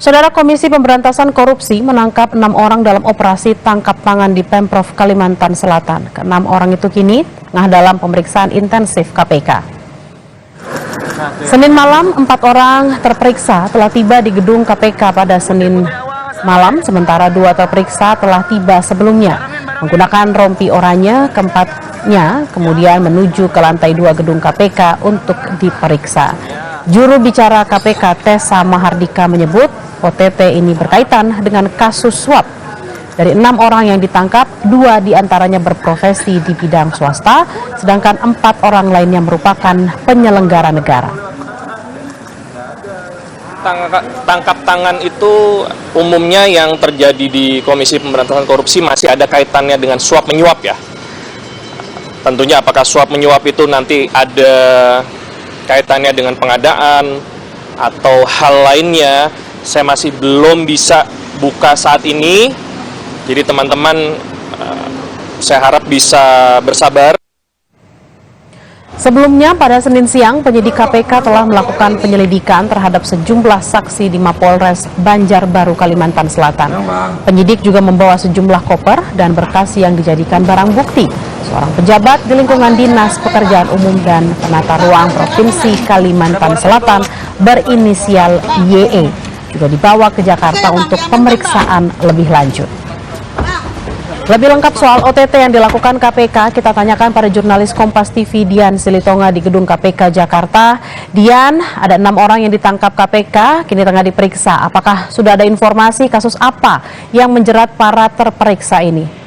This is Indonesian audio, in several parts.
Saudara, Komisi Pemberantasan Korupsi menangkap 6 orang dalam operasi tangkap tangan di Pemprov Kalimantan Selatan. Ke-6 orang itu kini tengah dalam pemeriksaan intensif KPK. Senin malam, 4 orang terperiksa telah tiba di gedung KPK pada Senin malam, sementara 2 terperiksa telah tiba sebelumnya. Menggunakan rompi oranye, keempatnya kemudian menuju ke lantai 2 gedung KPK untuk diperiksa. Juru bicara KPK Tessa Mahardika menyebut OTT ini berkaitan dengan kasus suap. Dari 6 orang yang ditangkap, 2 diantaranya berprofesi di bidang swasta, sedangkan 4 orang lainnya merupakan penyelenggara negara. Tangkap tangan itu umumnya yang terjadi di Komisi Pemberantasan Korupsi masih ada kaitannya dengan suap menyuap ya. Tentunya apakah suap menyuap itu nanti ada kaitannya dengan pengadaan atau hal lainnya, saya masih belum bisa buka saat ini. Jadi teman-teman, saya harap bisa bersabar. Sebelumnya pada Senin siang, penyidik KPK telah melakukan penyelidikan terhadap sejumlah saksi di Mapolres Banjarbaru, Kalimantan Selatan. Penyidik juga membawa sejumlah koper dan berkas yang dijadikan barang bukti. Seorang pejabat di lingkungan Dinas Pekerjaan Umum dan Penata Ruang Provinsi Kalimantan Selatan berinisial YE juga dibawa ke Jakarta untuk pemeriksaan lebih lanjut. Lebih lengkap soal OTT yang dilakukan KPK, kita tanyakan pada jurnalis Kompas TV Dian Silitonga di gedung KPK Jakarta. Dian, ada 6 orang yang ditangkap KPK, kini tengah diperiksa. Apakah sudah ada informasi kasus apa yang menjerat para terperiksa ini?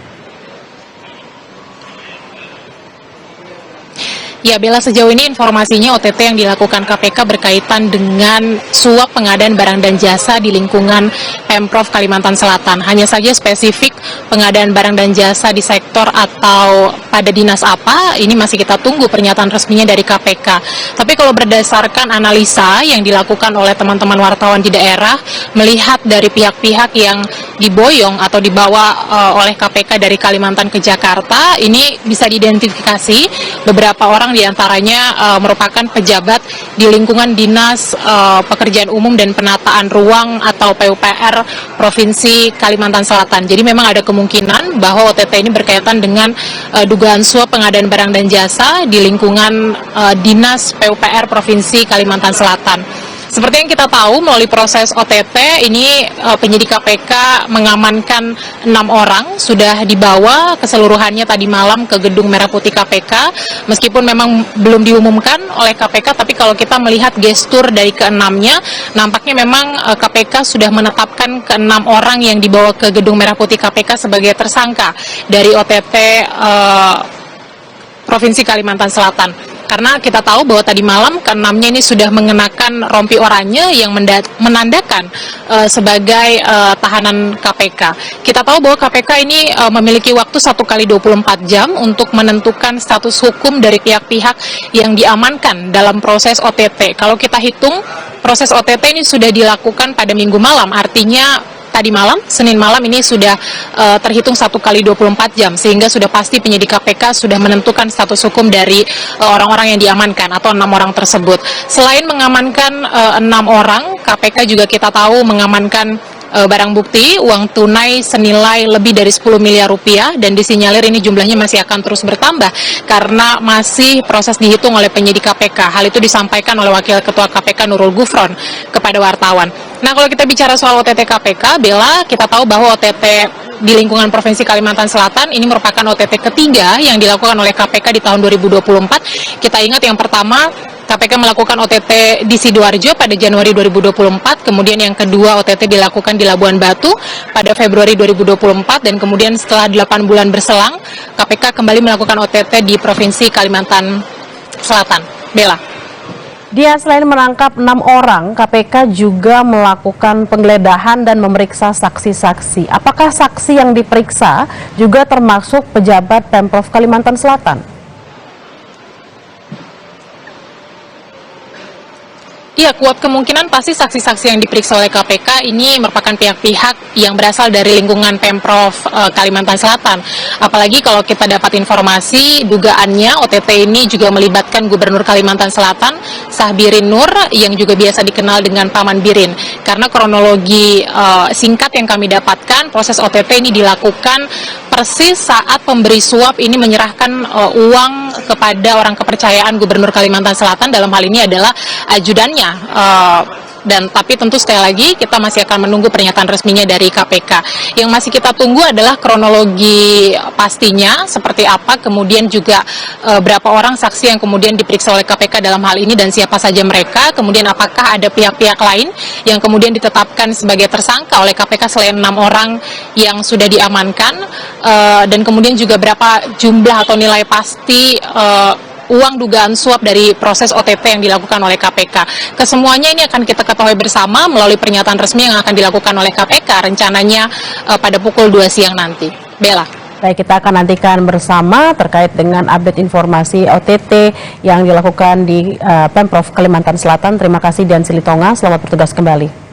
Ya, Bella, sejauh ini informasinya OTT yang dilakukan KPK berkaitan dengan suap pengadaan barang dan jasa di lingkungan Pemprov Kalimantan Selatan. Hanya saja spesifik pengadaan barang dan jasa di sektor atau pada dinas apa, ini masih kita tunggu pernyataan resminya dari KPK. Tapi kalau berdasarkan analisa yang dilakukan oleh teman-teman wartawan di daerah, melihat dari pihak-pihak yang diboyong atau dibawa oleh KPK dari Kalimantan ke Jakarta, ini bisa diidentifikasi beberapa orang diantaranya merupakan pejabat di lingkungan Dinas Pekerjaan Umum dan Penataan Ruang atau PUPR Provinsi Kalimantan Selatan. Jadi memang ada kemungkinan bahwa OTT ini berkaitan dengan dugaan suap pengadaan barang dan jasa di lingkungan Dinas PUPR Provinsi Kalimantan Selatan. Seperti yang kita tahu, melalui proses OTT ini penyidik KPK mengamankan 6 orang, sudah dibawa keseluruhannya tadi malam ke gedung Merah Putih KPK. Meskipun memang belum diumumkan oleh KPK, tapi kalau kita melihat gestur dari ke-6-nya, nampaknya memang KPK sudah menetapkan ke-6 orang yang dibawa ke gedung Merah Putih KPK sebagai tersangka dari OTT Provinsi Kalimantan Selatan. Karena kita tahu bahwa tadi malam ke-6-nya ini sudah mengenakan rompi oranye yang menandakan sebagai tahanan KPK. Kita tahu bahwa KPK ini memiliki waktu 1 kali 24 jam untuk menentukan status hukum dari pihak-pihak yang diamankan dalam proses OTT. Kalau kita hitung, proses OTT ini sudah dilakukan pada Minggu malam, artinya tadi malam, Senin malam ini sudah terhitung 1 kali 24 jam, sehingga sudah pasti penyidik KPK sudah menentukan status hukum dari orang-orang yang diamankan atau 6 orang tersebut. Selain mengamankan 6 orang, KPK juga kita tahu mengamankan barang bukti, uang tunai senilai lebih dari 10 miliar rupiah, dan disinyalir ini jumlahnya masih akan terus bertambah karena masih proses dihitung oleh penyidik KPK. Hal itu disampaikan oleh Wakil Ketua KPK Nurul Gufron kepada wartawan. Nah, kalau kita bicara soal OTT KPK, Bella, kita tahu bahwa OTT di lingkungan Provinsi Kalimantan Selatan ini merupakan OTT ketiga yang dilakukan oleh KPK di tahun 2024. Kita ingat yang pertama, KPK melakukan OTT di Sidoarjo pada Januari 2024, kemudian yang kedua OTT dilakukan di Labuan Batu pada Februari 2024, dan kemudian setelah 8 bulan berselang, KPK kembali melakukan OTT di Provinsi Kalimantan Selatan. Bella. Dia selain menangkap 6 orang, KPK juga melakukan penggeledahan dan memeriksa saksi-saksi. Apakah saksi yang diperiksa juga termasuk pejabat Pemprov Kalimantan Selatan? Iya, kuat kemungkinan pasti saksi-saksi yang diperiksa oleh KPK ini merupakan pihak-pihak yang berasal dari lingkungan Pemprov Kalimantan Selatan. Apalagi kalau kita dapat informasi, dugaannya OTT ini juga melibatkan Gubernur Kalimantan Selatan, Sahbirin Nur, yang juga biasa dikenal dengan Paman Birin. Karena kronologi singkat yang kami dapatkan, proses OTT ini dilakukan persis saat pemberi suap ini menyerahkan uang kepada orang kepercayaan Gubernur Kalimantan Selatan, dalam hal ini adalah ajudannya. Dan tapi tentu sekali lagi kita masih akan menunggu pernyataan resminya dari KPK. Yang masih kita tunggu adalah kronologi pastinya seperti apa, kemudian juga berapa orang saksi yang kemudian diperiksa oleh KPK dalam hal ini dan siapa saja mereka, kemudian apakah ada pihak-pihak lain yang kemudian ditetapkan sebagai tersangka oleh KPK selain 6 orang yang sudah diamankan, dan kemudian juga berapa jumlah atau nilai pasti uang dugaan suap dari proses OTT yang dilakukan oleh KPK. Kesemuanya ini akan kita ketahui bersama melalui pernyataan resmi yang akan dilakukan oleh KPK rencananya pada pukul 2 siang nanti. Bella. Baik, kita akan nantikan bersama terkait dengan update informasi OTT yang dilakukan di Pemprov Kalimantan Selatan. Terima kasih Dian Silitonga, selamat bertugas kembali.